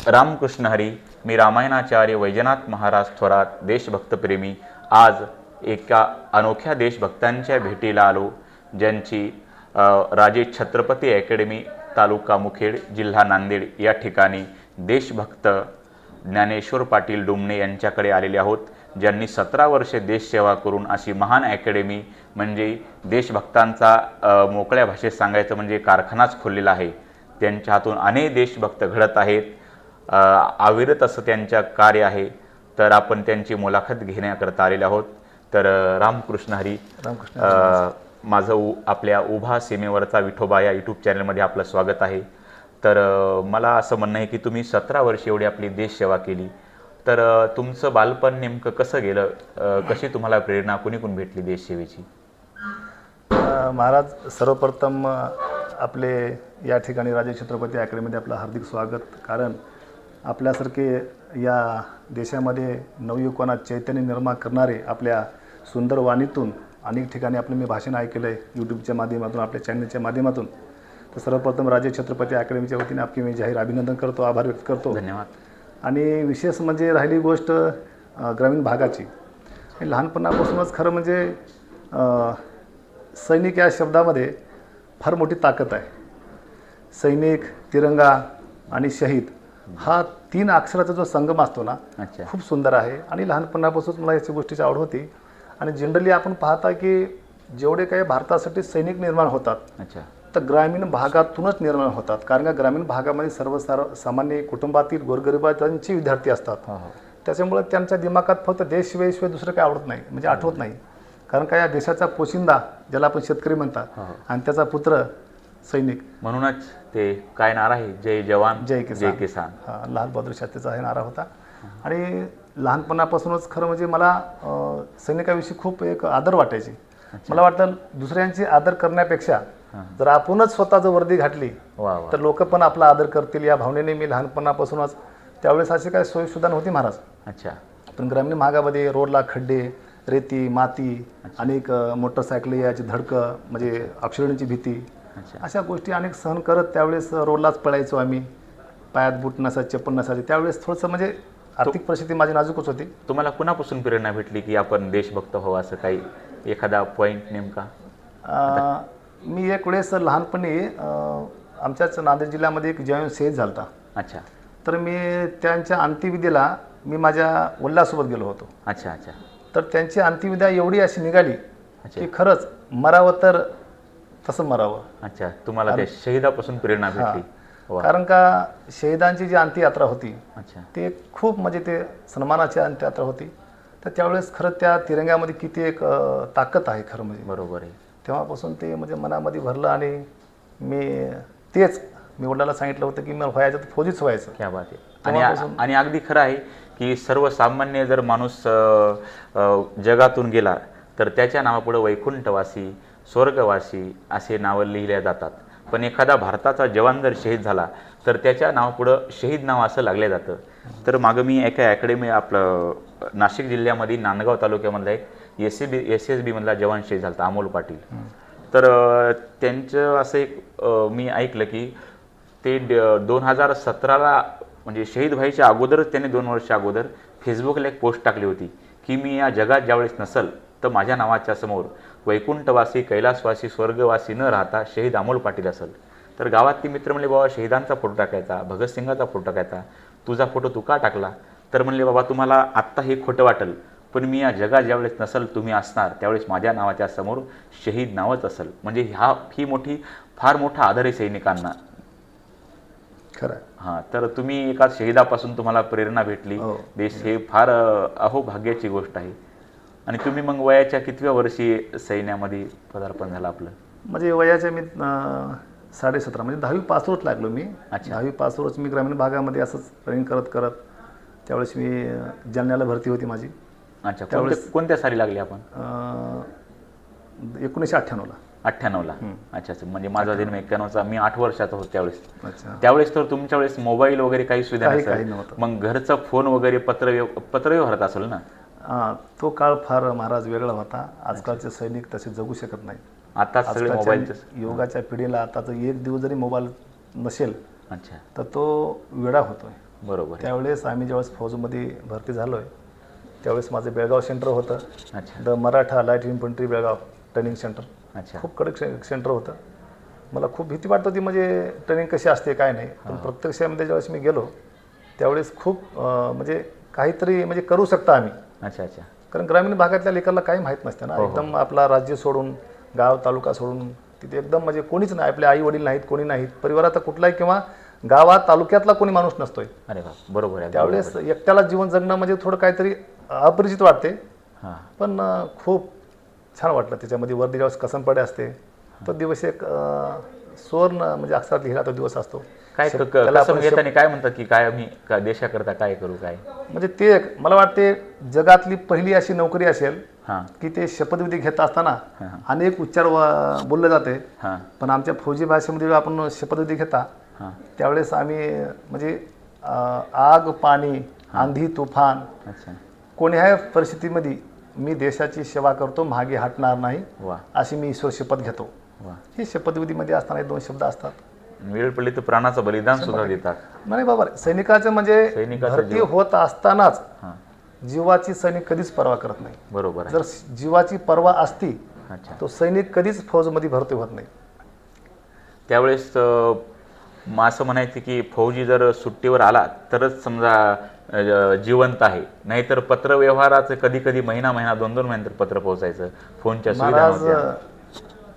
रामकृष्ण हरी. मी रामायणाचार्य वैजनाथ महाराज थोरात, देशभक्तप्रेमी. आज एका अनोख्या देशभक्तांच्या भेटीला आलो, ज्यांची राजे छत्रपती अकॅडमी, तालुका मुखेड, जिल्हा नांदेड या ठिकाणी देशभक्त ज्ञानेश्वर पाटील डुमणे यांच्याकडे आलेले आहोत, ज्यांनी 17 वर्षे देशसेवा करून अशी महान अकॅडमी म्हणजे देशभक्तांचा मोकळ्या भाषेत सांगायचं म्हणजे कारखानाच खोललेला आहे. त्यांच्या हातून अनेक देशभक्त घडत आहेत. अविरत असं त्यांच्या कार्य आहे. तर आपण त्यांची मुलाखत घेण्याकरता आलेले आहोत. तर रामकृष्ण हरी. माझं आपल्या उभा सीमेवरचा विठोबा या यूट्यूब चॅनलमध्ये आपलं स्वागत आहे. तर मला असं म्हणणं आहे की तुम्ही 17 वर्ष एवढी आपली देशसेवा केली. तर तुमचं बालपण नेमकं कसं गेलं? कशी तुम्हाला प्रेरणा कुणीकडून भेटली देशसेवेची? महाराज, सर्वप्रथम आपले या ठिकाणी राजे छत्रपती अकॅडमीमध्ये आपलं हार्दिक स्वागत. कारण आपल्यासारखे या देशामध्ये नवयुवकांना चैतन्य निर्माण करणारे आपल्या सुंदर वाणीतून अनेक ठिकाणी आपलं मी भाषण ऐकलं आहे, यूट्यूबच्या माध्यमातून, आपल्या चॅनलच्या माध्यमातून. तर सर्वप्रथम राजे छत्रपती अकॅडमीच्या वतीने आपले मी जाहीर अभिनंदन करतो, आभार व्यक्त करतो. धन्यवाद. आणि विशेष म्हणजे राहिली गोष्ट ग्रामीण भागाची. लहानपणापासूनच खरं म्हणजे सैनिक या शब्दामध्ये फार मोठी ताकद आहे. सैनिक, तिरंगा आणि शहीद हा 3 अक्षराचा जो संगम असतो ना, खूप सुंदर आहे. आणि लहानपणापासूनच मला याची गोष्टीची आवड होती. आणि जनरली आपण पाहता की जेवढे काही भारतासाठी सैनिक निर्माण होतात तर ग्रामीण भागातूनच निर्माण होतात. कारण का ग्रामीण भागामध्ये सामान्य कुटुंबातील गोरगरिबांचे विद्यार्थी असतात. त्याच्यामुळे त्यांच्या दिमागात फक्त देशशिवाय दुसरं काही आवडत नाही, म्हणजे आठवत नाही. कारण का या देशाचा पोशिंदा ज्याला आपण शेतकरी म्हणतात आणि त्याचा पुत्र सैनिक. म्हणूनच ते काय नारा आहे, जय जवान जय किसान. लाल बहादूर शास्त्रीचा हा नारा होता. आणि लहानपणापासूनच खरं म्हणजे मला सैनिकाविषयी खूप एक आदर वाटायची. मला वाटतं दुसऱ्यांची आदर करण्यापेक्षा जर आपणच स्वतः जर वर्दी घातली तर लोक पण आपला आदर करतील या भावनेने मी लहानपणापासूनच. त्यावेळेस अशी काही सोयीसुद्धा नव्हती महाराज. पण ग्रामीण भागामध्ये रोडला खड्डे, रेती, माती, अनेक मोटरसायकल याची धडकं, म्हणजे ॲक्सिडेंटची भीती, अशा गोष्टी अनेक सहन करत त्यावेळेस रोडलाच पळायचो आम्ही. पायात बूट नसायचे, चप्पल नसायचे. त्यावेळेस थोडंसं म्हणजे आर्थिक परिस्थिती माझी नाजूकच होती. तुम्हाला कुणापासून प्रेरणा भेटली की आपण देशभक्त व्हावं, असं काही एखादा पॉईंट नेमका? मी एक वेळेस लहानपणी आमच्याच नांदेड जिल्ह्यामध्ये एक जवान शहीद झाला होता. तर मी त्यांच्या अंत्यविधीला मी माझ्या वडिलांसोबत गेलो होतो. तर त्यांची अंत्यविधी एवढी अशी निघाली की खरंच मरावं तर तसं मरावं. तुम्हाला त्या शहीदापासून प्रेरणा भेटली? कारण का शहीदांची जी अंत्ययात्रा होती ते खूप म्हणजे ते सन्मानाची अंत्ययात्रा होती. तर त्यावेळेस खरं त्या तिरंग्यामध्ये किती एक ताकद आहे खरं म्हणजे. बरोबर आहे. तेव्हापासून ते म्हणजे मनामध्ये भरलं. आणि मी वडिलांना सांगितलं होतं की मला व्हायचं तर फौजीच व्हायचं. क्या बात आहे. आणि अगदी खरं आहे की सर्वसामान्य जर माणूस जगातून गेला तर त्याच्या नावापुढे वैकुंठवासी, स्वर्गवासी असे नावं लिहिल्या जातात. पण एखादा भारताचा जवान जर शहीद झाला तर त्याच्या नावापुढं शहीद नाव असं लागलं जातं. तर मागं मी एका अकॅडमी आपलं नाशिक जिल्ह्यामध्ये नांदगाव तालुक्यामधला एक SSB मधला जवान शहीद झाला, अमोल पाटील. तर त्यांचं असं एक मी ऐकलं की ते 2017ला म्हणजे शहीद व्हायच्या अगोदरच त्यांनी 2 वर्ष अगोदर फेसबुकला एक पोस्ट टाकली होती की मी या जगात ज्यावेळेस नसल तर माझ्या नावाच्या समोर वैकुंठवासी, कैलासवासी, स्वर्गवासी न राहता शहीद अमोल पाटील असेल. तर गावातली मित्र म्हणले, बाबा शहीदांचा फोटो टाकायचा, भगतसिंगाचा फोटो टाकायचा, तुझा फोटो तू का टाकला? तर म्हणले, बाबा तुम्हाला आत्ता हे खोटं वाटेल पण मी या जगात ज्यावेळेस नसल तुम्ही असणार त्यावेळेस माझ्या नावाच्या समोर शहीद नावच असेल. म्हणजे ही फार मोठा आदर आहे सैनिकांना. खरं. तर तुम्ही एका शहीदापासून तुम्हाला प्रेरणा भेटली. देश हे फार भाग्याची गोष्ट आहे. आणि तुम्ही मग वयाच्या कितव्या वर्षी सैन्यामध्ये पदार्पण झालं आपलं? म्हणजे वयाच्या मी 17.5 म्हणजे 10वी पासवरच लागलो मी. 10वी पासवरच मी ग्रामीण भागामध्ये असंच रनिंग करत करत त्यावेळेस मी जालन्याला भरती होती माझी. त्यावेळेस कोणत्या साली लागली आपण? 1998ला. 98ला. म्हणजे माझा जन्म 91चा. मी 8 वर्षाचा होतो त्यावेळेस. तर तुमच्या वेळेस मोबाईल वगैरे काही सुविधा नव्हतं. मग घरचा फोन वगैरे पत्रव्यवहारात असेल ना? तो काळ फार महाराज वेगळा होता. आजकालचे सैनिक तसे जगू शकत नाही. आता सगळे मोबाईलचे योगाच्या पिढीला आता एक दिवस जरी मोबाईल नसेल तर तो वेडा होतोय. बरोबर आहे. त्यावेळेस आम्ही ज्यावेळेस फौजमध्ये भरती झालो आहे त्यावेळेस माझं बेळगाव सेंटर होतं, अच्छा the Maratha light infantry Belgaum training centre. अच्छा खूप कडक सेंटर होतं. मला खूप भीती वाटत होती म्हणजे ट्रेनिंग कशी असते काय नाही, पण प्रत्यक्षामध्ये ज्यावेळेस मी गेलो त्यावेळेस खूप म्हणजे काहीतरी म्हणजे करू शकता आम्ही. अच्छा अच्छा कारण ग्रामीण भागातल्या लेकराला काही माहीत नसते ना, एकदम आपला राज्य सोडून गाव तालुका सोडून तिथे एकदम म्हणजे कोणीच नाही, आपले आई वडील नाहीत, कोणी नाहीत, परिवारात कुठलाही किंवा गावात तालुक्यातला कोणी माणूस नसतोय. अरे वा बरोबर आहे. त्यावेळेस एकट्याला जीवन जगणं म्हणजे थोडं काहीतरी अपरिचित वाटते, हां पण खूप छान वाटलं. त्याच्यामध्ये वर्दी ज्यावेळेस कसनपडे असते तो दिवस एक सुवर्ण म्हणजे अक्षरात लिहिला तो दिवस असतो. काय कसं घेताना काय म्हणतात की काय आम्ही देशाकरता काय करू काय, म्हणजे ते एक मला वाटते जगातली पहिली अशी नोकरी असेल हां की ते शपथविधी घेत असताना हां अनेक उच्चार बोलले जाते, हां पण आमच्या फौजी भाषेमध्ये आपण शपथविधी घेता हां त्यावेळेस आम्ही म्हणजे आग पाणी आंधी तुफान अच्छा कोण्याही परिस्थितीमध्ये मी देशाची सेवा करतो, मागे हटणार नाही, वा अशी मी ईश्वर शपथ घेतो. वा. हे शपथविधीमध्ये असताना हे 2 शब्द असतात. वेळ पडली तर प्राणाचं बलिदान सुद्धा देतात. नाही बाबा, सैनिकाचं म्हणजे सैनिकाचं भरती होत असतानाच हां जीवाची सैनिक कधीच पर्वा करत नाही. बरोबर आहे. जर जीवाची पर्वा असती अच्छा तो सैनिक कधीच फौजमध्ये भरती होत नाही. त्यावेळेस असं म्हणायचं की फौजी जर सुट्टीवर आला तरच समजा जिवंत आहे, नाहीतर पत्रव्यवहाराचं कधी कधी महिना 2-2 महिन्यानंतर पत्र पोहोचायचं, फोनच्या सुविधा महाराज नव्हत्या.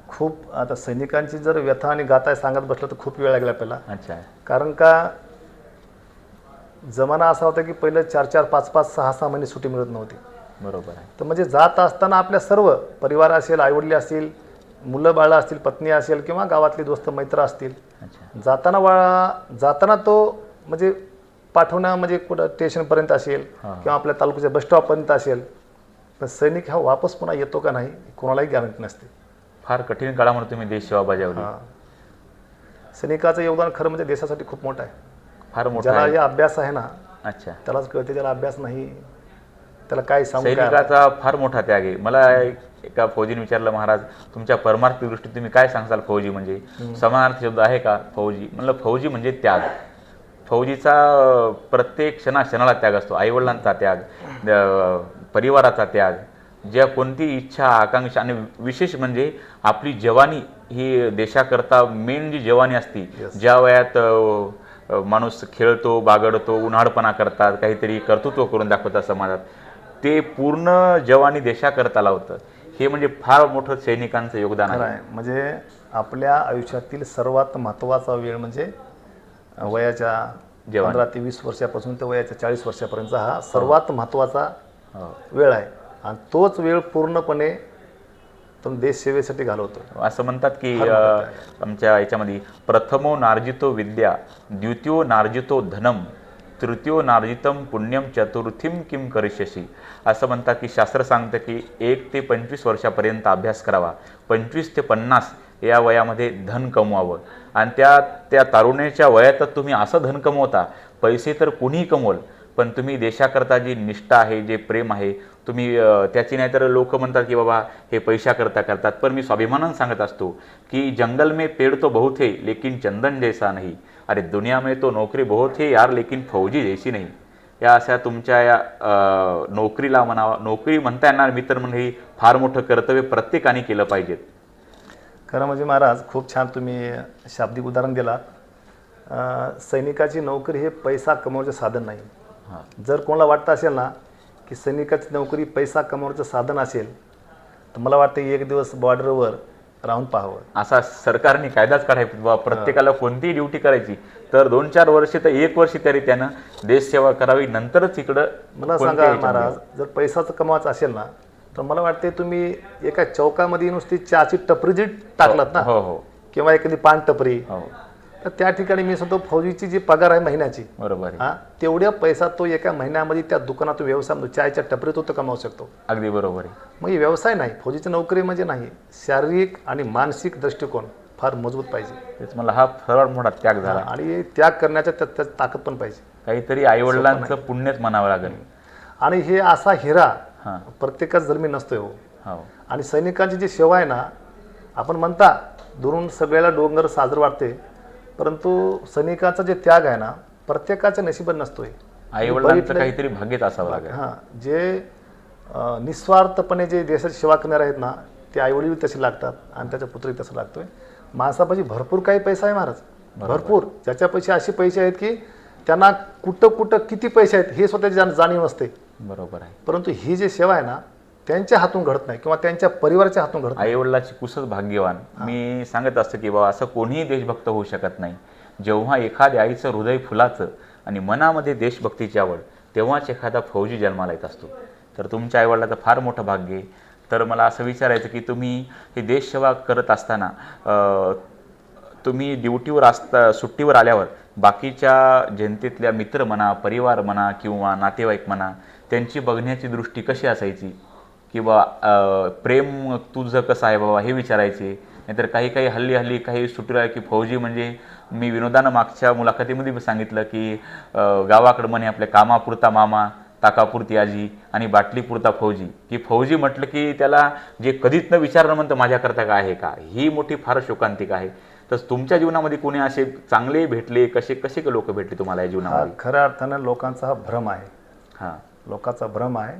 खूप आता सैनिकांची जर व्यथा आणि गाथा सांगत बसलं तर खूप वेळ लागला पहिला. अच्छा कारण का जमाना असा होता की पहिलं 4-4, 5-5, 6-6 महिने सुट्टी मिळत नव्हती. बरोबर आहे. तर म्हणजे जात असताना आपल्या सर्व परिवार असेल, आईवडील असतील, मुलं बाळं असतील, पत्नी असेल किंवा गावातले दोस्त मैत्र असतील, अच्छा जाताना तो म्हणजे पाठवणं म्हणजे कुठं स्टेशनपर्यंत असेल किंवा आपल्या तालुक्याच्या बसस्टॉपपर्यंत असेल, पण सैनिक हा वापस पुन्हा येतो का नाही कोणालाही गॅरंटी नसते. फार कठीण काळामध्ये तुम्ही देश सेवा बजावली. सैनिकाचं योगदान खरं म्हणजे देशासाठी खूप मोठं आहे. फार मोठा ज्याला आहे. या अभ्यास आहे ना अच्छा त्यालाच कळते, त्याला अभ्यास नाही त्याला काय सांगू काय. सैनिकाचा फार मोठा त्याग आहे. मला एका फौजीने विचारलं, महाराज तुमच्या परमार्थी दृष्टीत तुम्ही काय सांगताल फौजी म्हणजे, समानार्थी शब्द आहे का फौजी? म्हणलं फौजी म्हणजे त्याग. फौजीचा प्रत्येक क्षणाला त्याग असतो. आईवडिलांचा त्याग, परिवाराचा त्याग, ज्या कोणती इच्छा आकांक्षा आणि विशेष म्हणजे आपली जवानी ही देशाकरता मेन जी जवानी असती, ज्या वयात माणूस खेळतो बागडतो, उन्हाळपणा करतात, काहीतरी कर्तृत्व करून दाखवतात समाजात, ते पूर्ण जवानी देशाकरता लावतं. हे म्हणजे फार मोठं सैनिकांचं योगदान आहे. म्हणजे आपल्या आयुष्यातील सर्वात महत्त्वाचा वेळ म्हणजे वयाच्या 15 ते 20 वर्षापासून ते वयाच्या 40 वर्षापर्यंतचा हा सर्वात महत्त्वाचा वेळ आहे, आणि तोच वेळ पूर्णपणे तुम्ही देश सेवेसाठी घालवतो. असं म्हणतात की आमच्या याच्यामध्ये प्रथमो नार्जितो विद्या, द्वितीयो नार्जितो धनम, तृतीयो नार्जितम पुण्यम, चतुर्थीम किम करिष्यसि. असं म्हणतात की शास्त्र सांगतं की 1 ते 25 वर्षापर्यंत अभ्यास करावा, 25 ते 50 या वयामध्ये धन कमवावं, आणि त्या तारुण्याच्या वयातच तुम्ही असं धन कमवता, पैसे तर कुणीही कमवल, पण तुम्ही देशाकरता जी निष्ठा आहे, जे प्रेम आहे तुम्ही त्याची, नाही तर लोक म्हणतात की बाबा हे पैशाकरता करतात, पण मी स्वाभिमानानं सांगत असतो की जंगल में पेड़ तो बहुत है लेकिन चंदन जैसा नहीं, अरे दुनिया में तो नौकरी बहुत है यार लेकिन फौजी जैसी नहीं. या अशा तुमच्या या नोकरीला म्हणावा, नोकरी म्हणता येणार मी तर म्हणजे फार मोठं कर्तव्य प्रत्येकाने केलं पाहिजे. खरं म्हणजे महाराज खूप छान तुम्ही शाब्दिक उदाहरण दिलात. सैनिकाची नोकरी हे पैसा कमवण्याचं साधन नाही. जर कोणाला वाटतं असेल ना की सैनिकाची नोकरी पैसा कमवण्याचं साधन असेल, तर मला वाटतं एक दिवस बॉर्डरवर राहून पाहावं. असा सरकारने कायदाच काढायचा, प्रत्येकाला कोणतीही ड्युटी करायची तर 2-4 वर्षे तर 1 वर्षी तरी त्यानं देशसेवा करावी, नंतरच इकडं. मला सांगा महाराज, जर पैसाचं कमवायचं असेल ना तर मला वाटते तुम्ही एका चौकामध्ये नुसती चहाची टपरी जी टाकलात ना, हो हो, किंवा एखादी पान टपरी, हो तर त्या ठिकाणी मी सांगतो फौजीची जी पगार आहे महिन्याची, बरोबर आहे. हा तेवढ्या पैसा तो एका महिन्यामध्ये त्या दुकानातून व्यवसाय चायच्या टपरीत तो कमावू शकतो. अगदी बरोबर आहे. मग हे व्यवसाय नाही, फौजीची नोकरी म्हणजे नाही, शारीरिक आणि मानसिक दृष्टिकोन फार मजबूत पाहिजे. तेच मला हा सर्वात मोठा त्याग झाला, आणि त्याग करण्याच्या त्यात ताकद पण पाहिजे. काहीतरी आईवडिलांचं पुण्यच म्हणावं लागेल. आणि हे असा हिरा हां प्रत्येकाच जन्मी नसतोय हो. हो आणि सैनिकांची जी सेवा आहे ना, आपण म्हणता दुरून सगळ्याला डोंगर साजर वाटते, परंतु सैनिकाचा जे त्याग आहे ना प्रत्येकाच्या नशिबात नसतोय. आई वडिलांचं काहीतरी भाग्यच असावं लागेल. हां, जे निस्वार्थपणे जे देशाची सेवा करणारे आहेत ना, ते आईवडील तसे लागतात आणि त्याच्या पुत्रही तसं लागतोय. माणसापाशी भरपूर काही पैसा आहे महाराज, भरपूर. ज्याच्यापाशी असे पैसे आहेत की त्यांना कुठं कुठं किती पैसे आहेत हे स्वतःची जाणीव नसते. बरोबर आहे. परंतु ही जी सेवा आहे ना, त्यांच्या हातून घडत नाही किंवा त्यांच्या परिवाराच्या हातून घडत नाही. आई वडिलाची कुसच भाग्यवान. मी सांगत असतो की बाबा असं कोणीही देशभक्त होऊ शकत नाही. जेव्हा एखाद्या आईचं हृदय फुलाचं आणि मनामध्ये देशभक्तीची आवड, तेव्हाच एखादा फौजी जन्माला येत असतो. तर तुमच्या आईवडिलाचं फार मोठं भाग्य आहे. तर मला असं विचारायचं की तुम्ही ही देशसेवा करत असताना तुम्ही ड्युटीवर असता, सुट्टीवर आल्यावर बाकीच्या जनतेतल्या मित्र म्हणा, परिवार म्हणा किंवा नातेवाईक म्हणा, त्यांची बघण्याची दृष्टी कशी असायची? किंवा प्रेम तुझं कसं आहे बाबा हे विचारायचे? नाहीतर काही काही हल्ली काही सुट्टीला आहे की फौजी म्हणजे, मी विनोदानं मागच्या मुलाखतीमध्ये सांगितलं की गावाकडं म्हणे आपल्या कामापुरता मामा, ताकापुरती आजी आणि बाटलीपुरता फौजी, की फौजी म्हटलं की त्याला जे कधीच न विचारणं म्हणतं माझ्याकरता काय आहे का, ही मोठी फार शोकांतिक आहे. तर तुमच्या जीवनामध्ये कोणी असे चांगले भेटले, कसे कसे लोक भेटले तुम्हाला या जीवनामध्ये? खऱ्या अर्थानं लोकांचा हा भ्रम आहे. हां, लोकांचा भ्रम आहे.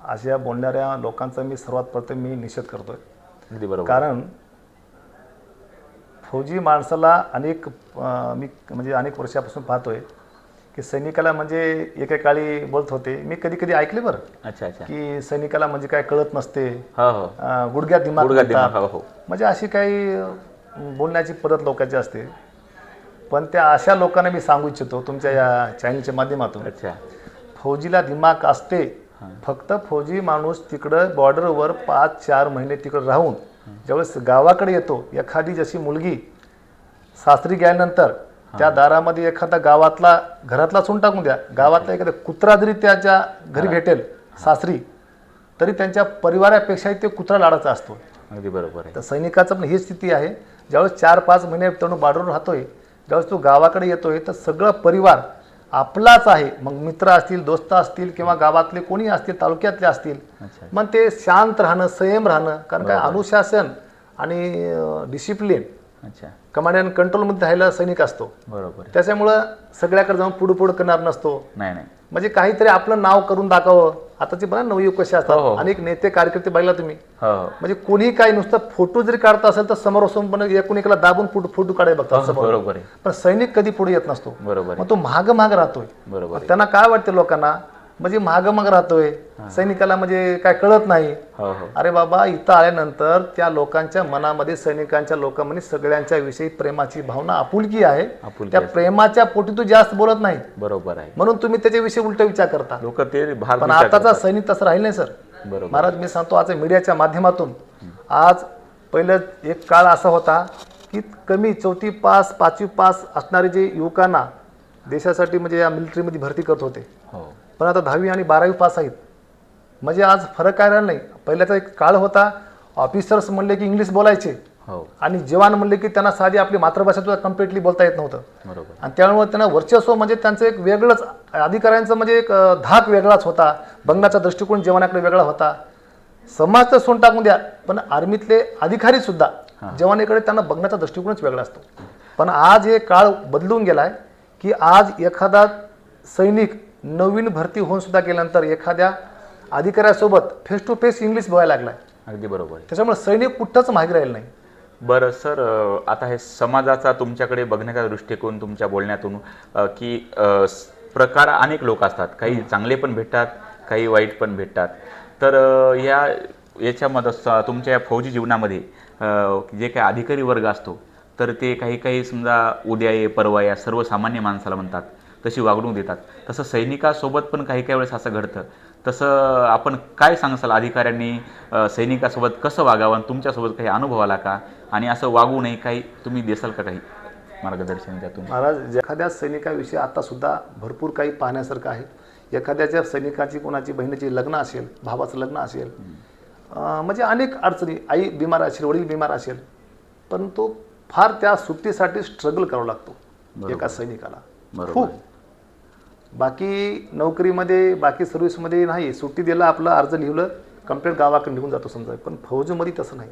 अशा बोलणाऱ्या लोकांचा मी सर्वात प्रथम निषेध करतोय. अगदी बरोबर. कारण फौजी माणसाला मी म्हणजे अनेक वर्षापासून पाहतोय की सैनिकाला म्हणजे एकेकाळी बोलत होते, मी कधी कधी ऐकले बरं. अच्छा अच्छा. की सैनिकाला म्हणजे काय कळत नसते, हो हो, गुडघ्यात दिमाग गुडघ्यात हो हो. म्हणजे अशी काही बोलण्याची पद्धत लोकांची असते. पण त्या अशा लोकांना मी सांगू इच्छितो तुमच्या या चॅनलच्या माध्यमातून, अच्छा, फौजीला दिमाग असते. फक्त फौजी माणूस तिकडं बॉर्डरवर 5-4 महिने तिकडं राहून ज्यावेळेस गावाकडे येतो, एखादी जशी मुलगी सासरी गेल्यानंतर त्या दारामध्ये एखादा घरातला सून टाकून द्या, गावातला एखादा कुत्रा जरी त्याच्या घरी भेटेल सासरी, तरी त्यांच्या परिवारापेक्षाही ते कुत्रा लाडाचा असतो. अगदी बरोबर आहे. तर सैनिकाचं पण ही स्थिती आहे. ज्यावेळेस 4-5 महिने तरुण बॉर्डरवर राहतोय, ज्यावेळेस तो गावाकडे येतोय, तर सगळं परिवार आपलाच आहे. मग मित्र असतील, दोस्त असतील किंवा गावातले कोणी असतील, तालुक्यातले असतील, मग ते शांत राहणं, संयम राहणं. कारण काय अनुशासन आणि डिसिप्लिन, अच्छा, कमांड अँड कंट्रोलमध्ये राहायला सैनिक असतो. बरोबर. त्याच्यामुळं सगळ्याकडे जाऊन पुढे करणार नसतो. नाही नाही, म्हणजे काहीतरी आपलं नाव करून दाखवावं. आताची बघा नवयुवक कसे असतात, अनेक नेते कार्यकर्ते बघला तुम्ही, म्हणजे कोणी काही नुसतं फोटो जरी काढत असेल तर समोरासमोर एकूण एकाला दाबून फोटो काढायला बघतात. बरोबर आहे. पण सैनिक कधी पुढे येत नसतो. बरोबर. मग तो माग राहतोय. बरोबर. त्यांना काय वाटतं लोकांना, म्हणजे माग राहतोय सैनिकाला, म्हणजे काय कळत नाही. अरे बाबा, इथं आल्यानंतर त्या लोकांच्या मनामध्ये, सैनिकांच्या लोकांमध्ये सगळ्यांच्या विषयी प्रेमाची भावना, आपुलकी आहे. त्या प्रेमाच्या पोटी तू जास्त बोलत नाही. बरोबर आहे. म्हणून तुम्ही त्याच्याविषयी उलट विचार करता लोक ते. पण आताचा सैनिक तसं राहील नाही सर. बरोबर महाराज, मी सांगतो आज मीडियाच्या माध्यमातून, आज पहिलं एक काळ असा होता की कमी 4थी पास 5वी पास असणारे जे युवकांना देशासाठी म्हणजे या मिलिटरीमध्ये भरती करत होते, पण आता 10वी आणि 12वी पास आहेत. म्हणजे आज फरक काय राहिला नाही. पहिल्याचा एक काळ होता, ऑफिसर्स म्हणले की इंग्लिश बोलायचे आणि जवान म्हणले की त्यांना साधी आपली मातृभाषा सुद्धा कम्प्लिटली बोलता येत नव्हतं. आणि त्यामुळे त्यांना वर्चस्व म्हणजे त्यांचं एक वेगळंच, अधिकाऱ्यांचं म्हणजे एक धाक वेगळाच होता, बघण्याचा दृष्टिकोन जवानाकडे वेगळा होता. समाज तर सोडून टाकून द्या, पण आर्मीतले अधिकारी सुद्धा जवानाकडे त्यांना बघण्याचा दृष्टिकोनच वेगळा असतो. पण आज हे काळ बदलून गेलाय की आज एखादा सैनिक नवीन भरती होऊन सुद्धा गेल्यानंतर एखाद्या अधिकाऱ्यासोबत फेस टू फेस इंग्लिश बोलायला लागलाय. अगदी बरोबर. त्याच्यामुळे सैनिक कुठंच मागे राहील नाही. बरं सर, आता हे समाजाचा तुमच्याकडे बघण्याचा दृष्टिकोन तुमच्या बोलण्यातून, की प्रकार अनेक लोक असतात, काही चांगले पण भेटतात, काही वाईट पण भेटतात. तर याच्यामध्ये तुमच्या या फौजी जीवनामध्ये जे काही अधिकारी वर्ग असतो, तर ते काही समजा उद्या ये परवा या सर्वसामान्य माणसाला म्हणतात, तशी वागणूक देतात. तसं सैनिकासोबत पण काही वेळेस असं घडतं. तसं आपण काय सांगसाल, अधिकाऱ्यांनी सैनिकासोबत कसं वागावं, आणि तुमच्यासोबत काही अनुभव आला का, आणि असं वागू नये काही तुम्ही देसाल का काही मार्गदर्शन त्यातून? महाराज, एखाद्या सैनिकाविषयी आता सुद्धा भरपूर काही पाहण्यासारखं आहे. एखाद्याच्या सैनिकाची, कोणाची बहिणीची लग्न असेल, भावाचं लग्न असेल, म्हणजे अनेक अडचणी, आई बिमार असेल, वडील बिमार असेल, परंतु फार त्या सुट्टीसाठी स्ट्रगल करावं लागतो एका सैनिकाला खूप. बाकी नोकरीमध्ये, बाकी सर्व्हिसमध्ये नाही, सुट्टी दिला, आपलं अर्ज लिहिलं, कंप्लेंट गावाकडे निघून जातो समजा. पण फौजमध्ये तसं नाही.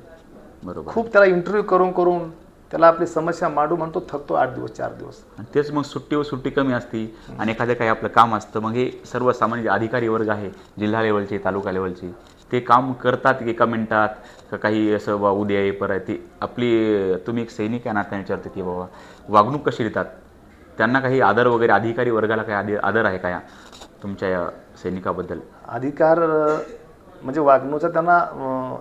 खूप त्याला इंटरव्ह्यू करून त्याला आपली समस्या मांडू म्हणतो, थकतो 8 दिवस 4 दिवस. आणि तेच मग सुट्टी कमी असती आणि एखादं काही आपलं काम असतं, मग हे सर्वसामान्य जे अधिकारी वर्ग आहे जिल्हा लेवलचे तालुका लेवलचे, ते काम करतात एका मिनिटात का काही असं बा उद्या ये परत ती आपली. तुम्ही एक सैनिक आहे ना, त्यांना विचारतं की बाबा वागणूक कशी देतात, त्यांना काही आदर वगैरे अधिकारी वर्गाला काही आदर आहे का या तुमच्या या सैनिकाबद्दल? अधिकार म्हणजे वागणूचा त्यांना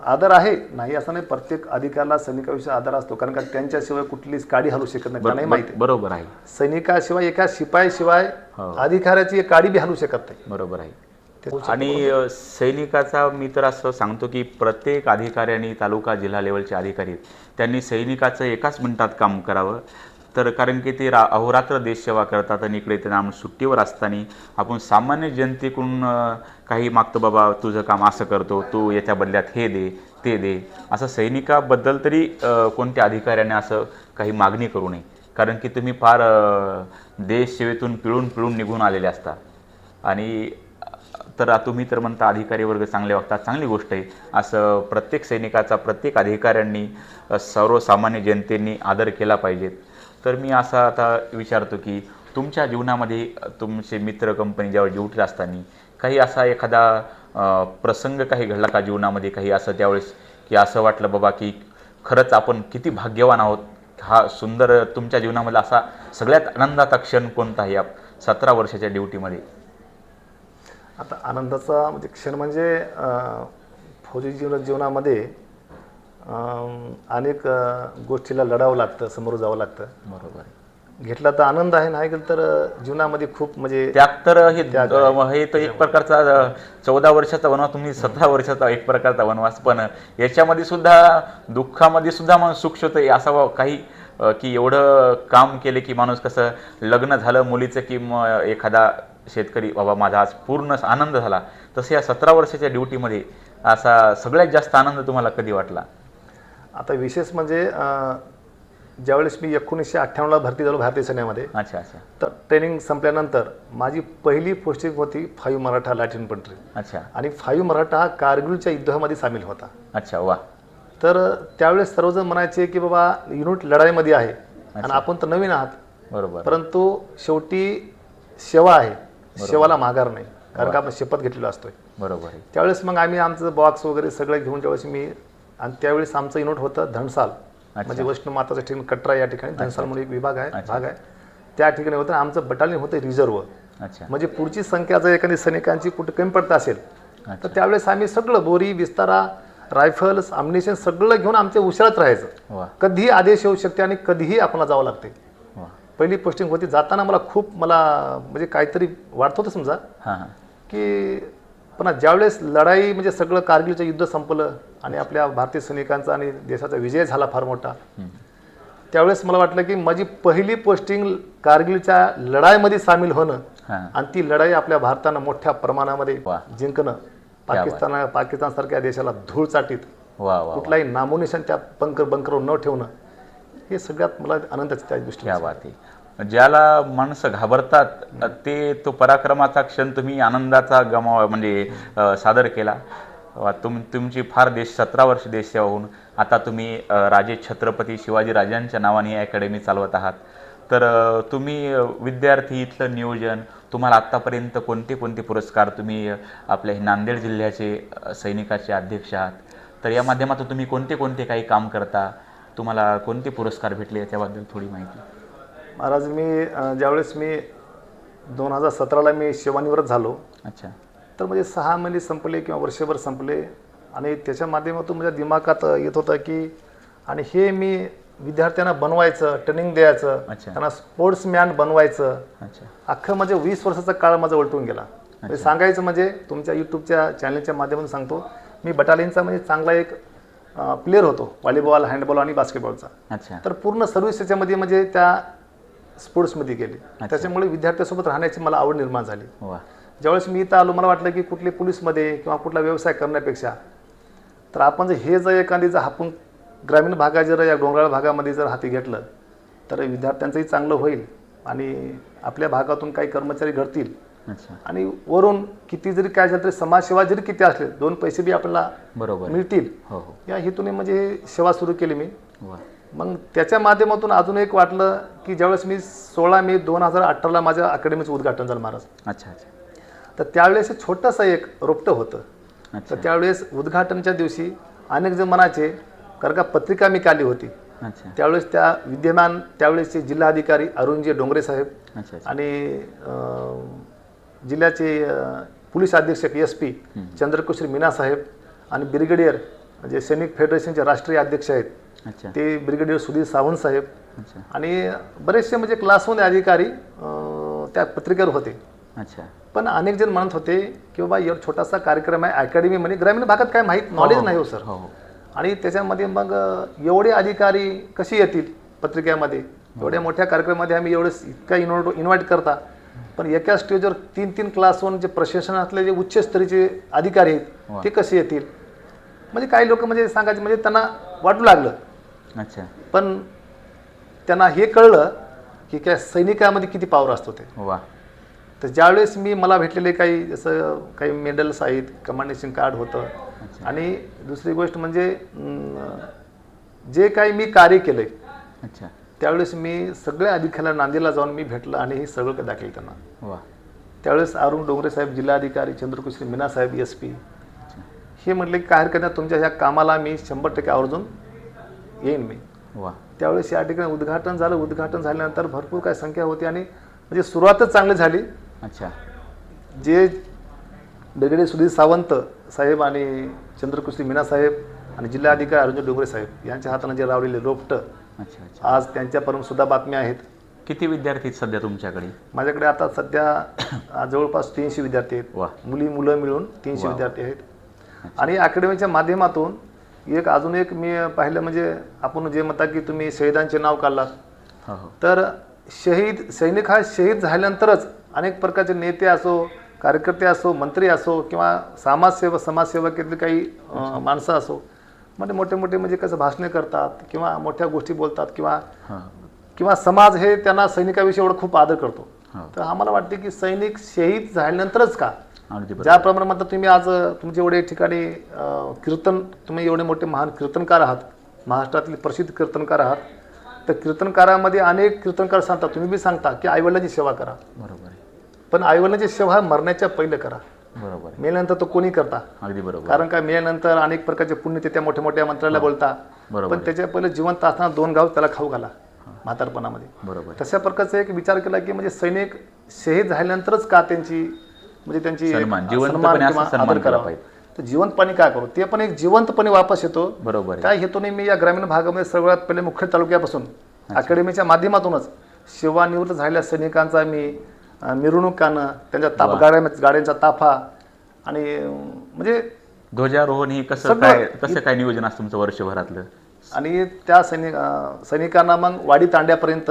आदर आहे, नाही असं नाही. प्रत्येक अधिकाऱ्याला सैनिकाविषयी आदर असतो, कारण का त्यांच्याशिवाय कुठलीच गाडी हलू शकत नाही, त्यांनाही माहिती आहे. बरोबर आहे. सैनिकाशिवाय एका शिपाईशिवाय अधिकाऱ्याची एक गाडी बी हलू शकत नाही. बरोबर आहे. आणि सैनिकाचा मी तर असं सांगतो की प्रत्येक अधिकाऱ्यांनी तालुका जिल्हा लेवलचे अधिकारी त्यांनी सैनिकाचं एकाच मिनिटात काम करावं. तर कारण की ते अहोरात्र देशसेवा करतात आणि इकडे त्यांना सुट्टीवर असताना आपण सामान्य जनतेकडून काही मागतो, बाबा तुझं काम असं करतो, तू याच्या बदल्यात हे दे ते दे, असं सैनिकाबद्दल तरी कोणत्या अधिकाऱ्याने असं काही मागणी करू नये. कारण की तुम्ही फार देशसेवेतून पिळून निघून आलेले असता. आणि तर तुम्ही तर म्हणता अधिकारी वर्ग चांगले वागतात, चांगली गोष्ट आहे. असं प्रत्येक सैनिकाचा प्रत्येक अधिकाऱ्यांनी सर्वसामान्य जनतेने आदर केला पाहिजेत. तर मी असा आता विचारतो की तुमच्या जीवनामध्ये तुमचे मित्र कंपनी ज्यावेळी ड्युटीला असताना काही असा एखादा प्रसंग काही घडला का जीवनामध्ये, काही असं त्यावेळेस की असं वाटलं बाबा की खरंच आपण किती भाग्यवान आहोत, हा सुंदर तुमच्या जीवनामध्ये असा सगळ्यात आनंदाचा क्षण कोणता आहे या 17 वर्षाच्या ड्युटीमध्ये? आता आनंदाचा म्हणजे क्षण म्हणजे फौजी जीवनामध्ये अनेक गोष्टीला लढावं लागतं, समोर जावं लागतं. बरोबर. घेतला तर आनंद आहे, नाही गेलं तर जीवनामध्ये खूप म्हणजे त्याग तर हे तर एक प्रकारचा 14 वर्षाचा वनवास, तुम्ही 17 वर्षाचा एक प्रकारचा वनवास. पण याच्यामध्ये सुद्धा दुःखामध्ये सुद्धा माणूस सुख शोधतो. असा काही की एवढं काम केले की माणूस कसं लग्न झालं मुलीचं की एखादा शेतकरी बाबा माझा आज पूर्ण आनंद झाला, तसं या 17 वर्षाच्या ड्युटीमध्ये असा सगळ्यात जास्त आनंद तुम्हाला कधी वाटला? आता विशेष म्हणजे ज्यावेळेस मी 1998ला भरती झालो भारतीय सैन्यामध्ये. अच्छा. तर ट्रेनिंग संपल्यानंतर माझी पहिली पोस्टिंग होती 5 मराठा लाईट इन्फंट्री. अच्छा. आणि 5 मराठा हा कारगिलच्या युद्धामध्ये सामील होता. अच्छा. वा. तर त्यावेळेस सर्वजण म्हणायचे की बाबा युनिट लढाईमध्ये आहे आणि आपण तर नवीन आहात. बरोबर. परंतु शेवटी सेवा आहे, सेवाला माघार नाही, कारण का आपण शपथ घेतलेला असतोय. बरोबर आहे. त्यावेळेस मग आम्ही आमचं बॉक्स वगैरे सगळं घेऊन त्यावेळेस मी, आणि त्यावेळेस आमचं युनिट होतं धनसाल, म्हणजे वैष्णव माताचं ठिकाण कटरा या ठिकाणी धनसाल म्हणून एक भाग आहे, त्या ठिकाणी होतं. आमचं बटालियन होतं रिझर्व्ह. अच्छा. म्हणजे पुढची संख्या जर एखादी सैनिकांची कुठे कमी पडत असेल तर त्यावेळेस आम्ही सगळं बोरी विस्तारा रायफल्स अम्युनिशन सगळं घेऊन आमच्या उशिरात राहायचं. कधीही आदेश येऊ शकते आणि कधीही आपल्याला जावं लागते. पहिली पोस्टिंग होती. जाताना मला म्हणजे काहीतरी वाटत होतं समजा की, पण ज्यावेळेस लढाई म्हणजे सगळं कारगिलचं युद्ध संपलं आणि आपल्या भारतीय सैनिकांचा आणि देशाचा विजय झाला फार मोठा, त्यावेळेस मला वाटलं की माझी पहिली पोस्टिंग कारगिलच्या लढाईमध्ये सामील होणं आणि ती लढाई आपल्या भारतानं मोठ्या प्रमाणामध्ये जिंकणं, पाकिस्तानसारख्या देशाला धूळ चाटीत कुठलाही नामोनिशान त्या बंकरवर न ठेवणं, हे सगळ्यात मला आनंदाची त्या गोष्टी. ज्याला माणसं घाबरतात ते तो पराक्रमाचा क्षण तुम्ही आनंदाचा म्हणजे सादर केला. तुमची फार 17 वर्ष देशसेवा होऊन आता तुम्ही राजे छत्रपती शिवाजी राजांच्या नावाने ही अकॅडमी चालवत आहात. तर तुम्ही विद्यार्थी, इथलं नियोजन, तुम्हाला आत्तापर्यंत कोणते पुरस्कार, तुम्ही आपल्या नांदेड जिल्ह्याचे सैनिकाचे अध्यक्ष आहात, तर या माध्यमातून तुम्ही कोणते काही काम करता, तुम्हाला कोणते पुरस्कार भेटले याच्याबद्दल थोडी माहिती? महाराज, मी ज्यावेळेस मी 2017ला मी सेवानिवृत्त झालो. अच्छा. तर म्हणजे 6 महिने संपले किंवा वर्षभर संपले आणि त्याच्या माध्यमातून माझ्या दिमागात येत होतं की, आणि हे मी विद्यार्थ्यांना बनवायचं, ट्रेनिंग द्यायचं, त्यांना स्पोर्ट्समॅन बनवायचं. अख्खं म्हणजे 20 वर्षाचा काळ माझा उलटून गेला. म्हणजे सांगायचं म्हणजे तुमच्या यूट्यूबच्या चॅनलच्या माध्यमातून सांगतो, मी बटालियनचा म्हणजे चांगला एक प्लेअर होतो, व्हॉलीबॉल, हँडबॉल आणि बास्केटबॉलचा. तर पूर्ण सर्व्हिस त्याच्यामध्ये म्हणजे त्या स्पोर्ट्समध्ये गेले. त्याच्यामुळे विद्यार्थ्यांसोबत राहण्याची मला आवड निर्माण झाली. ज्यावेळेस मी इथं आलो, मला वाटलं की कुठले पोलीसमध्ये किंवा कुठला व्यवसाय करण्यापेक्षा तर आपण जर एखादी जर आपण ग्रामीण भागात जर या डोंगराळ भागामध्ये जर हाती घेतलं तर विद्यार्थ्यांचंही चांगलं होईल आणि आपल्या भागातून काही कर्मचारी घडतील. आणि वरून किती जरी काय झालं तरी समाजसेवा जरी किती असले 2 पैसे बी आपल्याला मिळतील, या हेतूने म्हणजे सेवा सुरू केली मी. मग त्याच्या माध्यमातून अजून एक वाटलं की ज्यावेळेस मी 16 मे 2018ला माझ्या अकॅडमीचं उद्घाटन झालं महाराज. अच्छा अच्छा. तर त्यावेळेस छोटंसं एक रोपटं होतं. अच्छा. तर त्यावेळेस उद्घाटनच्या दिवशी अनेक जण म्हणायचे, कारण का पत्रिका मी काढली होती अच्छा त्यावेळेस, त्या विद्यमान त्यावेळेसचे जिल्हाधिकारी अरुणजी डोंगरे साहेब अच्छा. आणि जिल्ह्याचे पोलीस अधीक्षक SP चंद्रकुश्री मीना साहेब आणि ब्रिगेडियर म्हणजे सैनिक फेडरेशनचे राष्ट्रीय अध्यक्ष आहेत अच्छा ते ब्रिगेडियर सुधीर सावंत साहेब अच्छा आणि बरेचसे म्हणजे क्लासमध्ये अधिकारी त्या पत्रिकेवर होते. अच्छा. पण अनेक जण म्हणत होते की बाबा एवढा छोटासा कार्यक्रम आहे अकॅडमी म्हणजे ग्रामीण भागात काय माहीत नॉलेज नाही हो सर. हो हो. आणि त्याच्यामध्ये मग एवढे अधिकारी कसे येतील पत्रिकेमध्ये, एवढ्या मोठ्या कार्यक्रमामध्ये आम्ही एवढे इतका इन्व्हाइट करता, पण एका स्टेजवर 3-3 क्लासहून जे प्रशासनातले जे उच्च स्तरीचे अधिकारी आहेत ते कसे येतील. म्हणजे काही लोक म्हणजे सांगायचे म्हणजे त्यांना वाटू लागलं. अच्छा. पण त्यांना हे कळलं की काय सैनिकामध्ये किती पॉवर असतो ते. वा. तर ज्यावेळेस मला भेटलेले काही जसं काही मेडल्स आहेत, कमांडेशन कार्ड होतं आणि दुसरी गोष्ट म्हणजे जे काही मी कार्य केलं आहे अच्छा त्यावेळेस मी सगळ्या अधिकाऱ्यांना नांदेडला जाऊन मी भेटलं आणि हे सगळं दाखवलं त्यांना. वा. त्यावेळेस अरुण डोंगरे साहेब जिल्हाधिकारी, चंद्रकुश्री मीना साहेब SP हे म्हटले की काय हरकत नाही, तुमच्या ह्या कामाला मी 100% आवर्जून येईन मी. वा. त्यावेळेस या ठिकाणी उद्घाटन झालं. उद्घाटन झाल्यानंतर भरपूर काय संख्या होती आणि म्हणजे सुरुवातच चांगली झाली. अच्छा. जे ब्रिगेडियर सुधीर सावंत साहेब आणि चंद्रकुश्री मीना साहेब आणि जिल्हाधिकारी अरुण डोंगरे साहेब यांच्या हाताने जे रावलेले रोपटं अच्छा अच्छा. आज त्यांच्यापर्यंत सुद्धा बातम्या आहेत. किती विद्यार्थी आहेत सध्या तुमच्याकडे? माझ्याकडे आता सध्या जवळपास 300 विद्यार्थी आहेत. वा. मुलं मिळून 300 विद्यार्थी आहेत. आणि अकॅडमीच्या माध्यमातून अजून एक मी पाहिलं म्हणजे आपण जे म्हणता की तुम्ही शहीदांचे नाव काढलात, हो हो. तर सैनिक हा शहीद झाल्यानंतरच अनेक प्रकारचे नेते असो, कार्यकर्ते असो, मंत्री असो किंवा समाजसेवकातले काही माणसं असो, म्हणजे मोठे मोठे म्हणजे कसं भाषणे करतात किंवा मोठ्या गोष्टी बोलतात किंवा समाज हे त्यांना सैनिकाविषयी एवढं खूप आदर करतो. तर आम्हाला वाटते की सैनिक शहीद झाल्यानंतरच का, ज्याप्रमाणे म्हणतात तुम्ही आज तुमचे एवढे ठिकाणी कीर्तन, तुम्ही एवढे मोठे महान कीर्तनकार आहात, महाराष्ट्रातले प्रसिद्ध कीर्तनकार आहात, तर कीर्तनकारामध्ये अनेक कीर्तनकार सांगतात, तुम्ही बी सांगता की आईवडिलांची सेवा करा. बरोबर आहे. पण आईवडिलांची सेवा मरण्याच्या पहिले करा. बरोबर आहे. मेल्यानंतर तो कोणी करता. अगदी बरोबर. कारण काय मेल्यानंतर अनेक प्रकारचे पुण्य ते त्या मोठ्या मोठ्या मंत्र्याला बोलता, पण त्याच्या पहिले जिवंत असताना 2 गाव त्याला खाऊ घाला म्हातारपणामध्ये. बरोबर. तशा प्रकारचा एक विचार केला की म्हणजे सैनिक शहीद झाल्यानंतरच का त्यांची सन्मान करावा. तर जिवंतपणे काय करू, ते पण एक जिवंतपणे वापस येतो. बरोबर. काय हेतूने मी या ग्रामीण भागामध्ये सर्वात पहिले मुख्य तालुक्यापासून अकॅडमीच्या माध्यमातूनच सेवानिवृत्त झालेल्या सैनिकांचा मी मिरवणूक काढणं, त्यांच्या गाड्यांचा ताफा आणि म्हणजे ध्वजारोहण ही कसं काय नियोजन असतं तुमचं वर्षभरातलं, आणि त्या सैनिकांना मग वाडी तांड्यापर्यंत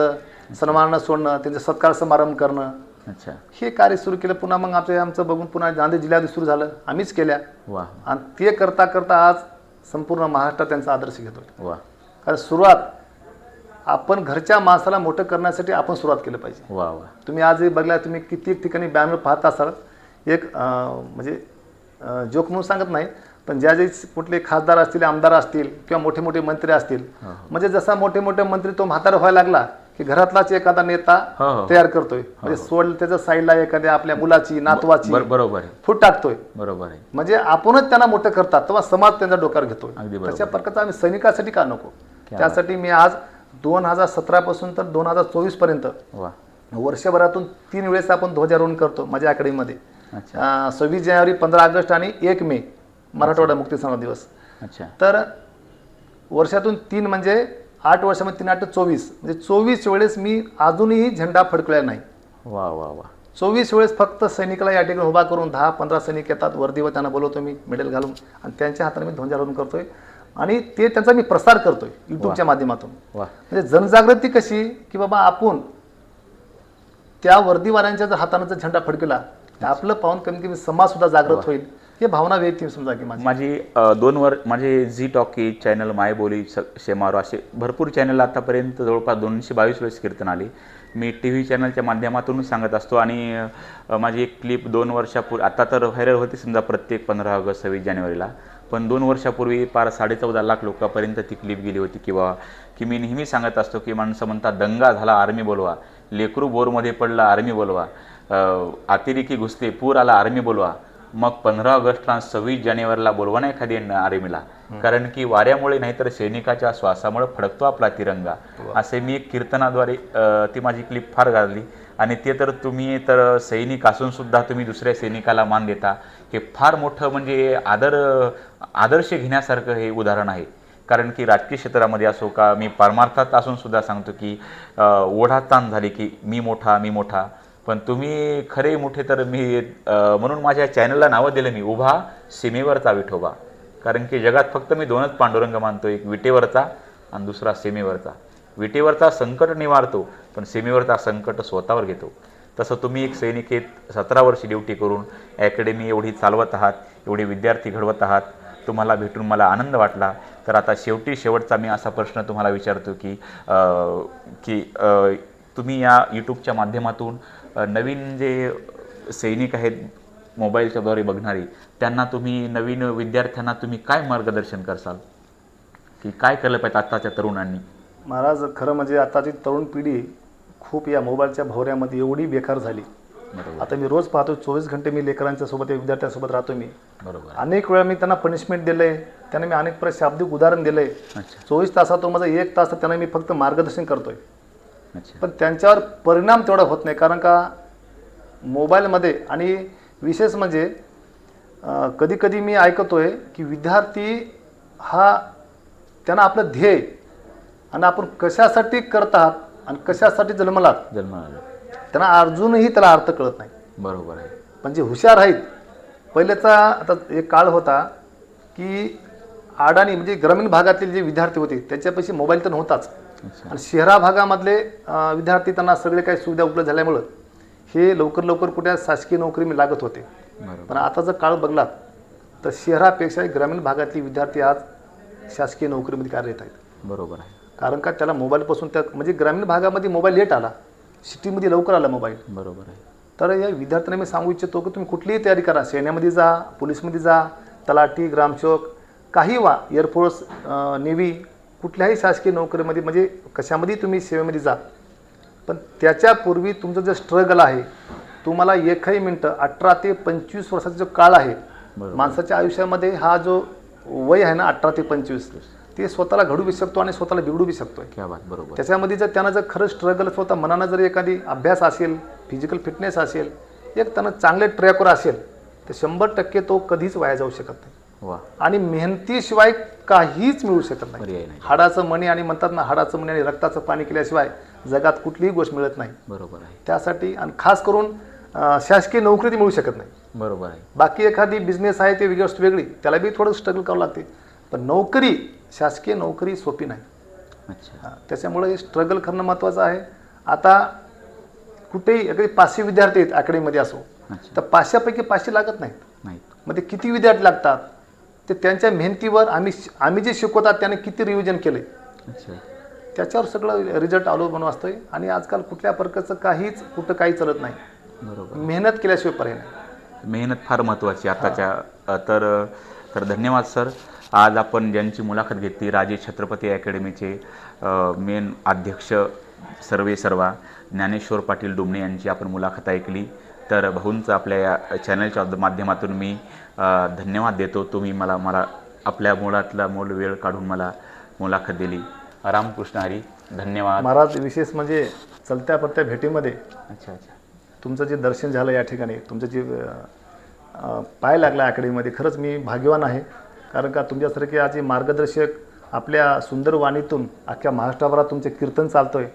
सन्मानानं सोडणं, त्यांचे सत्कार समारंभ करणं. अच्छा. हे कार्य सुरू केलं. पुन्हा मग आमचं बघून पुन्हा नांदेड जिल्ह्यात सुरू झालं, आम्हीच केल्या. वा. आणि ते करता करता आज संपूर्ण महाराष्ट्रात त्यांचा आदर्श घेतोय. वा. कारण सुरुवात आपण घरच्या माणसाला मोठं करण्यासाठी आपण सुरुवात केलं पाहिजे. वा वा. तुम्ही आजही बघला, तुम्ही किती ठिकाणी बॅनर पाहत असाल, एक म्हणजे जोक म्हणून सांगत नाही, पण ज्या जे कुठले खासदार असतील, आमदार असतील किंवा मोठे मोठे मंत्री असतील, म्हणजे जसा मोठे मोठे मंत्री तो म्हातारा व्हायला लागला की घरातलाच एखादा नेता तयार करतोय, म्हणजे सोड त्याच्या साईडला एखाद्या आपल्या मुलाची, नातवाची बरोबर फूट टाकतोय. बरोबर आहे. म्हणजे आपणच त्यांना मोठं करतात तेव्हा समाज त्यांच्या डोक्यावर घेतोय. तशा प्रकारचा आम्ही सैनिकासाठी का नको, त्यासाठी मी आज 2017 पासून तर 2024 पर्यंत वर्षभरातून 3 वेळेस आपण ध्वजारोहण करतो माझ्या अकॅडमीमध्ये. 26 जानेवारी, 15 ऑगस्ट आणि 1 मे मराठवाडा मुक्तीसंग्राम दिवस. अच्छा. तर वर्षातून 3 म्हणजे 8 वर्षामध्ये 3 8 24 म्हणजे 24 वेळेस मी अजूनही झेंडा फडकलेला नाही. वा वा वा. 24 वेळेस फक्त सैनिकाला या ठिकाणी उभा करून 10-15 सैनिक येतात वर्दीवर, त्यांना बोलवतो मी मेडल घालून आणि त्यांच्या हाताने मी ध्वजारोहण करतोय आणि ते त्यांचा मी प्रसार करतोय युट्यूबच्या माध्यमातून. म्हणजे जनजागृती कशी की बाबा आपण त्या वर्दीवाल्यांच्या जर हाताने जर झेंडा फडकला तर आपलं पाहून कमी कमी समाज सुद्धा जागृत होईल. हे भावना व्यक्ती समजा की माझी 2 माझे झी टॉकी चॅनल, मायबोली, शेमारो असे भरपूर चॅनल आतापर्यंत जवळपास 222 वेळेस कीर्तन आली. मी TV चॅनलच्या माध्यमातून सांगत असतो आणि माझी एक क्लिप 2 वर्षापूर्वी आता तर व्हायरल होती समजा प्रत्येक 15 ऑगस्ट 26 जानेवारीला, पण 2 वर्षापूर्वी पार 14.5 लाख लोकांपर्यंत ती क्लिप गेली होती किंवा की मी नेहमी सांगत असतो की माणसं म्हणतात दंगा झाला आर्मी बोलवा, लेकरू बोरमध्ये पडला आर्मी बोलवा, अतिरेकी घुसते पूर आला आर्मी बोलवा, मग 15 ऑगस्टला 26 जानेवारीला बोलवा ना एखादी आर्मीला, कारण की वाऱ्यामुळे नाहीतर सैनिकाच्या श्वासामुळे फडकतो आपला तिरंगा. असे मी एक कीर्तनाद्वारे ती माझी क्लिप फार गाजली. आणि ते तर तुम्ही तर सैनिक असून सुद्धा तुम्ही दुसऱ्या सैनिकाला मान देता, हे फार मोठं म्हणजे आदर्श घेण्यासारखं हे उदाहरण आहे. कारण की राजकीय क्षेत्रामध्ये असो का मी परमार्थात असून सुद्धा सांगतो की ओढाताण झाली की मी मोठा, पण तुम्ही खरे मोठे तर मी म्हणून माझ्या चॅनलला नावं दिलं मी उभा सीमेवरचा विठोबा. कारण की जगात फक्त मी 2च पांडुरंग मानतो, एक विटेवरचा आणि दुसरा सीमेवरचा. विटेवरचा संकट निवारतो पण सीमेवरचा संकट स्वतःवर घेतो. तसं तुम्ही एक सैनिकेत 17 वर्षी ड्युटी करून अकॅडमी एवढी चालवत आहात, एवढे विद्यार्थी घडवत आहात, तुम्हाला भेटून मला आनंद वाटला. तर आता शेवटचा मी असा प्रश्न तुम्हाला विचारतो की तुम्ही या यूट्यूबच्या माध्यमातून नवीन जे सैनिक आहेत मोबाईलच्याद्वारे बघणारे, त्यांना तुम्ही नवीन विद्यार्थ्यांना तुम्ही काय मार्गदर्शन करसाल की काय केलं पाहिजे आत्ताच्या तरुणांनी? महाराज खरं म्हणजे आताची तरुण पिढी खूप या मोबाईलच्या भोवऱ्यामध्ये एवढी बेकार झाली. आता मी रोज पाहतो 24 घंटे मी लेकरांच्या सोबत विद्यार्थ्यांसोबत राहतो मी. बरोबर. अनेक वेळा मी त्यांना पनिशमेंट दिलंय, त्यांना मी अनेक शाब्दिक उदाहरण दिलंय. 24 तासात माझा 1 तास त्यांना मी फक्त मार्गदर्शन करतोय. पण त्यांच्यावर परिणाम तेवढा होत नाही, कारण का मोबाईलमध्ये आणि विशेष म्हणजे कधी कधी मी ऐकतोय की विद्यार्थी हा त्यांना आपलं ध्येय आणि आपण कशासाठी करत आहात आणि कशासाठी जन्मलात त्यांना अजूनही त्याला अर्थ कळत नाही. बरोबर आहे. पण जे हुशार आहेत, पहिलेचा आता एक काळ होता की अडाणी म्हणजे ग्रामीण भागातील जे विद्यार्थी होते त्यांच्यापाशी मोबाईल तर नव्हताच, आणि शहरा भागामधले विद्यार्थी त्यांना सगळे काही सुविधा उपलब्ध झाल्यामुळं हे लवकर कुठे शासकीय नोकरी मी लागत होते. पण आता जर काळ बघलात तर शहरापेक्षा ग्रामीण भागातले विद्यार्थी आज शासकीय नोकरीमध्ये कार्यरत आहेत. बरोबर आहे. कारण का त्याला मोबाईलपासून त्या म्हणजे ग्रामीण भागामध्ये मोबाईल लेट आला, सिटीमध्ये लवकर आला मोबाईल. बरोबर आहे. तर या विद्यार्थ्यांना मी सांगू इच्छितो की तुम्ही कुठलीही तयारी करा, सैन्यामध्ये जा, पोलीसमध्ये जा, तलाठी, ग्रामसेवक, काही वा, एअरफोर्स, नेव्ही, कुठल्याही शासकीय नोकरीमध्ये म्हणजे कशामध्ये तुम्ही सेवेमध्ये जा. पण त्याच्यापूर्वी तुमचं जे स्ट्रगल आहे, तुम्हाला एकही मिनटं 18 ते 25 वर्षाचा जो काळ आहे माणसाच्या आयुष्यामध्ये, हा जो वय आहे ना 18 ते 25, ते स्वतःला घडू बी शकतो आणि स्वतःला बिघडू बी शकतोय. क्या बात. बरोबर. त्याच्यामध्ये जर त्यांना जर खरं स्ट्रगल स्वतः मनानं जर एखादी अभ्यास असेल, फिजिकल फिटनेस असेल, एक त्यांना चांगले ट्रॅकवर असेल, तर 100% तो कधीच वाया जाऊ शकत नाही. वा. आणि मेहनतीशिवाय काहीच मिळू शकत नाही. हाडाचं मणी आणि म्हणतात ना, हाडाचं मणी आणि रक्ताचं पाणी केल्याशिवाय जगात कुठलीही गोष्ट मिळत नाही. बरोबर आहे. त्यासाठी आणि खास करून शासकीय नोकरी ती मिळू शकत नाही. बरोबर आहे. बाकी एखादी बिझनेस आहे ते वेगळी, त्याला बी थोडं स्ट्रगल करावं लागते. पण नोकरी, शासकीय नोकरी सोपी नाही. अच्छा. त्याच्यामुळे हे स्ट्रगल करणं महत्त्वाचं आहे. आता कुठेही अगदी 500 विद्यार्थी आहेत अकॅडमीमध्ये असो, तर 500पैकी 500 लागत नाहीत. मग ते किती विद्यार्थी लागतात ते त्यांच्या मेहनतीवर, आम्ही जे शिकवतात त्याने किती रिव्हिजन केले त्याच्यावर सगळं रिझल्ट अवलंबून असतोय. आणि आजकाल कुठल्या प्रकारचं काहीच कुठं काही चालत नाही. बरोबर. मेहनत केल्याशिवाय पर्याय नाही. मेहनत फार महत्त्वाची आताच्या. तर धन्यवाद सर. आज आपण ज्यांची मुलाखत घेतली, राजे छत्रपती अकॅडमीचे मेन अध्यक्ष सर्वा ज्ञानेश्वर पाटील डुमणे यांची आपण मुलाखत ऐकली. तर भाऊंचं आपल्या या चॅनलच्या माध्यमातून मी धन्यवाद देतो. तुम्ही मला आपल्या मुळातला वेळ काढून मला मुलाखत दिली. रामकृष्ण हरी. धन्यवाद महाराज. विशेष म्हणजे चलत्या पडत्या भेटीमध्ये अच्छा तुमचं जे दर्शन झालं या ठिकाणी, तुमचं जे पाय लागला अकॅडमीमध्ये, खरंच मी भाग्यवान आहे. कारण का तुमच्यासारखे आज मार्गदर्शक आपल्या सुंदर वाणीतून अख्ख्या महाराष्ट्रभरात तुमचे कीर्तन चालतोय.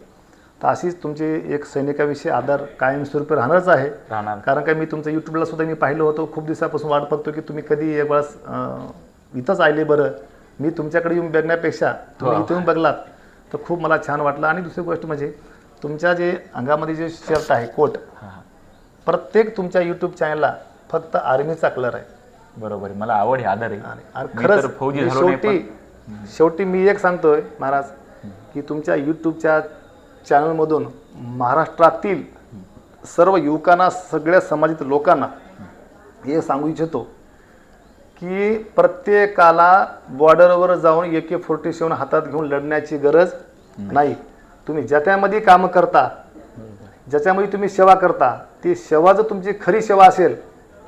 तर अशीच तुमची एक सैनिकाविषयी आदर कायमस्वरूपी राहणारच आहे. कारण का मी तुमचं यूट्यूबला सुद्धा मी पाहिलं होतं, खूप दिवसापासून वाट बघतो की तुम्ही कधी एक वेळेस इथंच आले. बरं, मी तुमच्याकडे येऊन बघण्यापेक्षा तुम्ही इथे येऊन बघलात तर खूप मला छान वाटलं. आणि दुसरी गोष्ट म्हणजे तुमच्या जे अंगामध्ये जे शर्ट आहे, कोट, प्रत्येक तुमच्या यूट्यूब चॅनलला फक्त आर्मीचा कलर आहे. बरोबर. मला आवड आहे, आदर आहे. आणि खरंच शेवटी मी एक सांगतोय महाराज की तुमच्या यूट्यूबच्या चॅनलमधून महाराष्ट्रातील सर्व युवकांना, सगळ्या समाजातील लोकांना हे सांगू इच्छितो की प्रत्येकाला बॉर्डरवर जाऊन AK-47 हातात घेऊन लढण्याची गरज नाही. तुम्ही ज्याच्यामध्ये काम करता, ज्याच्यामध्ये तुम्ही सेवा करता, ती सेवा जर तुमची खरी सेवा असेल,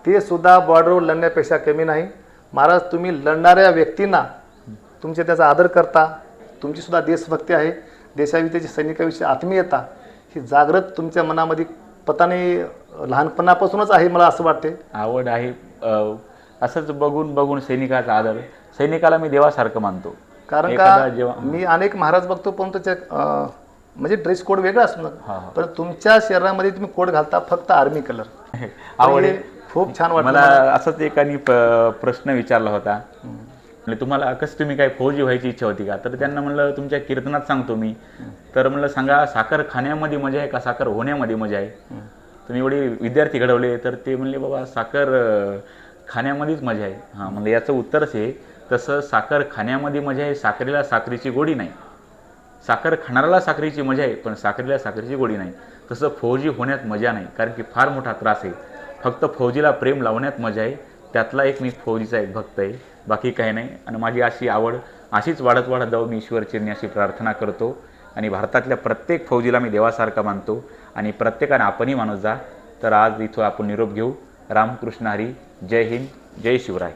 ते सुद्धा बॉर्डरवर लढण्यापेक्षा कमी नाही. महाराज, तुम्ही लढणाऱ्या व्यक्तींना तुमचे त्याचा आदर करता, तुमची सुद्धा देशभक्ती आहे, देशाविषयी सैनिकाविषयी आत्मीयता ही जागृत तुमच्या मनामध्ये पताने लहानपणापासूनच आहे, मला असं वाटते. आवड आहे. असंच बघून बघून सैनिकाचा आदर, सैनिकाला मी देवासारखं मानतो. कारण एखादा का जेव्हा मी अनेक महाराज बघतो, पण त्याच्या म्हणजे ड्रेस कोड वेगळा असतो ना, पण तुमच्या शरीरामध्ये तुम्ही कोड घालता फक्त आर्मी कलर. आवड आहे. खूप छान वाटलं मला. असंच एकाने प्रश्न विचारला होता, म्हणजे तुम्हाला कसं, तुम्ही काय फौजी व्हायची इच्छा होती का? तर त्यांना म्हणलं तुमच्या कीर्तनात सांगतो मी. तर म्हणलं सांगा, साखर खाण्यामध्ये मजा आहे का साखर होण्यामध्ये मजा आहे? तुम्ही एवढे विद्यार्थी घडवले, तर ते म्हणले बाबा साखर खाण्यामध्येच मजा आहे. हां, म्हणलं याचं उत्तरच आहे, तसं साखर खाण्यामध्ये मजा आहे, साखरेला साखरेची गोडी नाही. साखर खाणाऱ्याला साखरेची मजा आहे, पण साखरेला साखरेची गोडी नाही. तसं फौजी होण्यात मजा नाही, कारण की फार मोठा त्रास आहे. फक्त फौजीला प्रेम लावण्यात मजा आहे. त्यातला एक मी फौजीचा एक भक्त आहे, बाकी काही नाही. आणि माझी अशी आवड अशीच वाढत वाढत जाऊ, मी ईश्वरचरणी अशी प्रार्थना करतो. आणि भारतातल्या प्रत्येक फौजीला मी देवासारखा मानतो, आणि प्रत्येकाने आपणही मानत जा. तर आज इथं आपण निरोप घेऊ. रामकृष्ण हरी. जय हिंद, जय शिवराय.